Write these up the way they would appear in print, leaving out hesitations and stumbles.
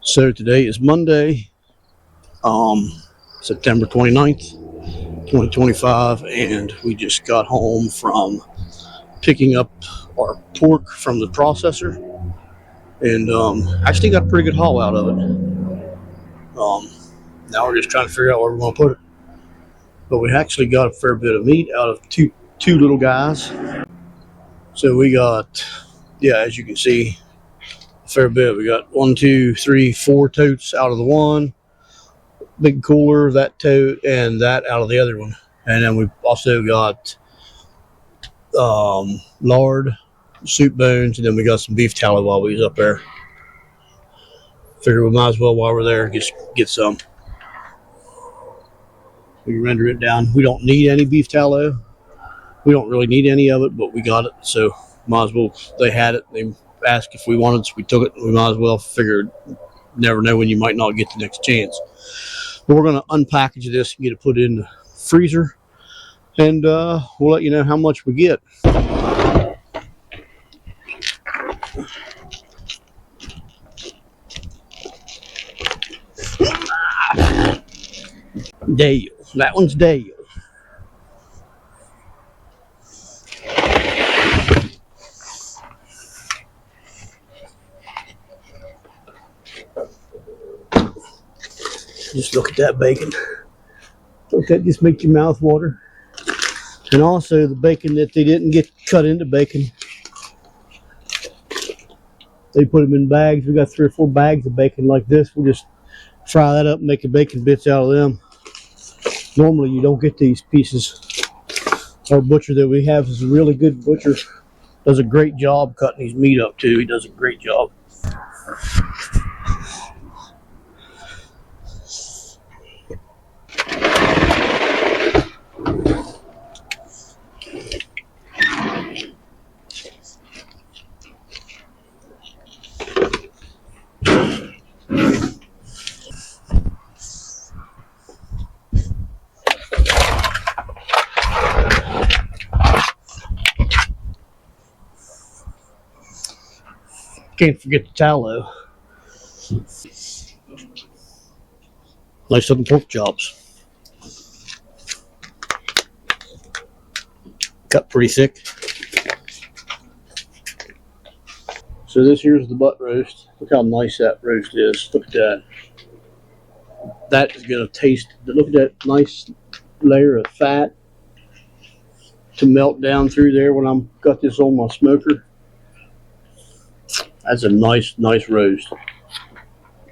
So today is Monday, September 29th, 2025, and we just got home from picking up our pork from the processor, and actually got a pretty good haul out of it. Now we're just trying to figure out where we're going to put it, but we actually got a fair bit of meat out of two little guys. So we got, yeah, as you can see, a fair bit. We got 1, 2, 3, 4 totes out of the one, big cooler, that tote, and that out of the other one. And then we've also got lard, soup bones, and then we got some beef tallow while we was up there. Figure we might as well, while we're there, just get some. We can render it down. We don't need any beef tallow. We don't really need any of it, but we got it, so might as well. They had it. They asked if we wanted it, so we took it. We might as well. Figured, never know when you might not get the next chance. But we're going to unpackage this and get it put in the freezer, and we'll let you know how much we get. Dale. That one's Dale. Just look at that bacon. Don't that just make your mouth water? And also the bacon that they didn't get cut into bacon, they put them in bags. We got 3 or 4 bags of bacon like this. We'll just fry that up and make the bacon bits out of them. Normally you don't get these pieces. Our butcher that we have is a really good butcher. Does a great job cutting his meat up too. He does a great job. Can't forget the tallow. Nice looking pork chops. Cut pretty thick. So this here's the butt roast. Look how nice that roast is. Look at that. That is going to taste, look at that nice layer of fat to melt down through there when I'm got this on my smoker. That's a nice roast.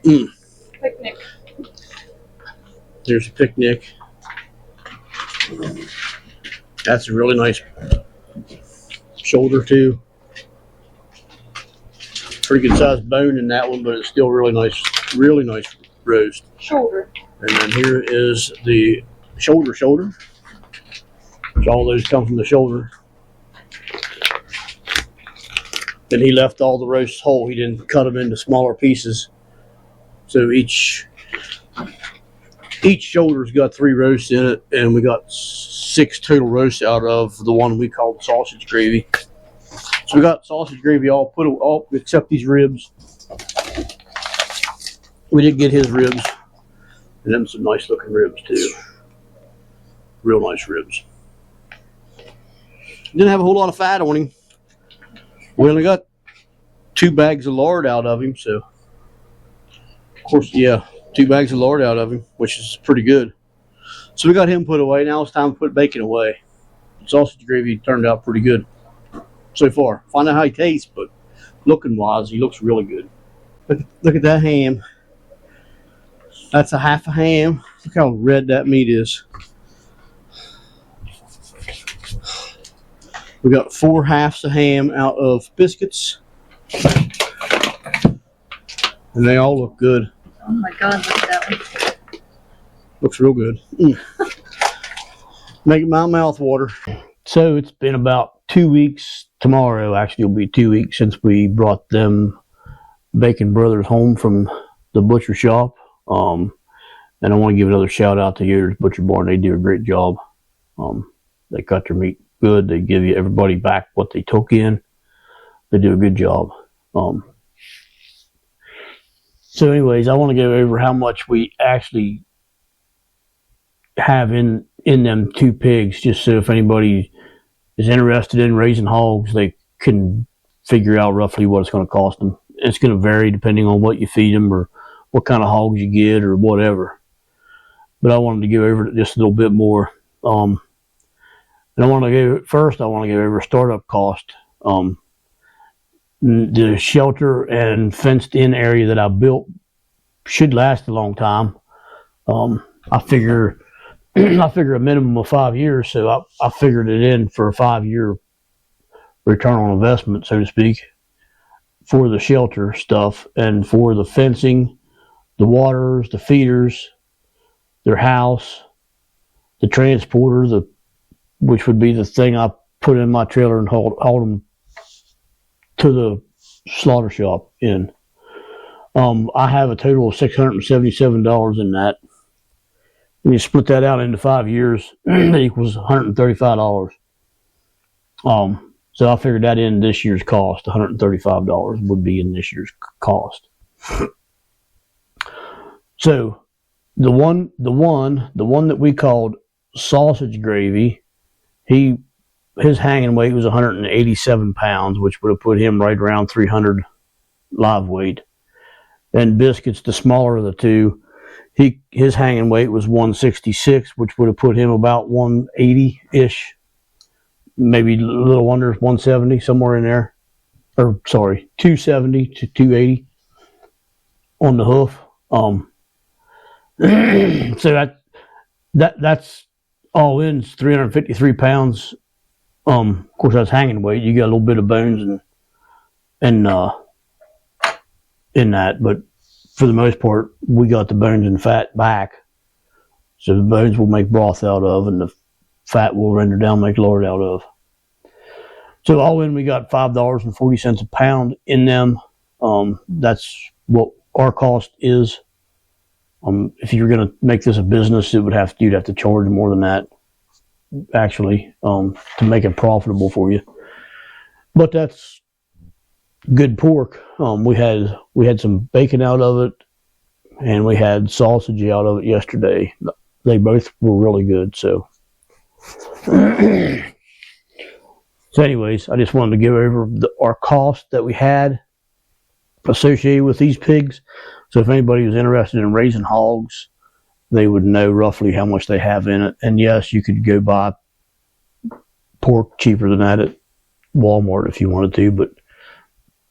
Picnic. There's a picnic. That's a really nice shoulder too. Pretty good sized bone in that one, but it's still really nice roast. Shoulder. And then here is the shoulder. So all those come from the shoulder. And he left all the roasts whole. He didn't cut them into smaller pieces. So each shoulder's got 3 roasts in it, and we got 6 total roasts out of the one we call sausage gravy. So we got sausage gravy all except these ribs. We did get his ribs, and them some nice looking ribs too. Real nice ribs. Didn't have a whole lot of fat on him. We only got 2 bags of lard out of him, so of course, yeah, 2 bags of lard out of him, which is pretty good. So we got him put away. Now it's time to put bacon away. The sausage gravy turned out pretty good so far. Find out how he tastes, but looking wise, he looks really good. Look at that ham. That's a half a ham. Look how red that meat is. We got 4 halves of ham out of biscuits. And they all look good. Oh my God, look at that one. Looks real good. Making my mouth water. So it's been about 2 weeks. Tomorrow actually will be 2 weeks since we brought them Bacon Brothers home from the butcher shop. And I want to give another shout out to Yoder's Butcher Barn. They do a great job. They cut their meat good. They give you everybody back what they took in. They do a good job. So anyways, I want to go over how much we actually have in them 2 pigs, just so if anybody is interested in raising hogs, they can figure out roughly what it's going to cost them. It's going to vary depending on what you feed them or what kind of hogs you get or whatever. But I wanted to go over it just a little bit more. And I want to go over startup cost. The shelter and fenced in area that I built should last a long time. I figure a minimum of 5 years, so I figured it in for a 5-year return on investment, so to speak, for the shelter stuff and for the fencing, the waters, the feeders, their house, the transporter, which would be the thing I put in my trailer and hold them to the slaughter shop in. I have a total of $677 in that. When you split that out into 5 years, that equals $135. So I figured that in this year's cost. $135 would be in this year's cost. So the one that we called sausage gravy, his hanging weight was 187 pounds, which would have put him right around 300 live weight. And Biscuits, the smaller of the two, his hanging weight was 166, which would have put him about 180-ish, maybe a little under 170, somewhere in there. Or, sorry, 270 to 280 on the hoof. So that's all in 353 pounds. Of course, that's hanging weight. You got a little bit of bones and in that, but for the most part, we got the bones and fat back. So the bones we'll make broth out of, and the fat we'll render down, make lard out of. So all in, we got $5.40 a pound in them. That's what our cost is. If you're going to make this a business, you'd have to charge more than that, actually, to make it profitable for you. But that's good pork. We had some bacon out of it, and we had sausage out of it yesterday. They both were really good. So, anyways, I just wanted to go over our cost that we had associated with these pigs. So if anybody was interested in raising hogs, they would know roughly how much they have in it. And yes, you could go buy pork cheaper than that at Walmart if you wanted to, but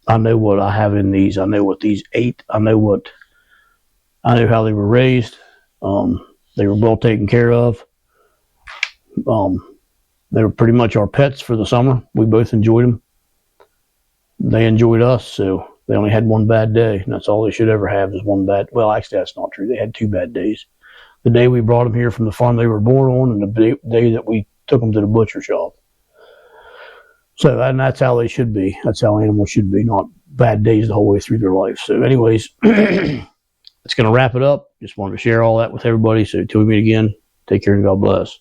I know what I have in these. I know what these ate. I know how they were raised. They were well taken care of. They were pretty much our pets for the summer. We both enjoyed them. They enjoyed us, so they only had one bad day, and that's all they should ever have is one bad. Well, actually, that's not true. They had 2 bad days. The day we brought them here from the farm they were born on, and the day that we took them to the butcher shop. So, and that's how they should be. That's how animals should be, not bad days the whole way through their life. So, anyways, it's going to wrap it up. Just wanted to share all that with everybody. So, till we meet again, take care and God bless.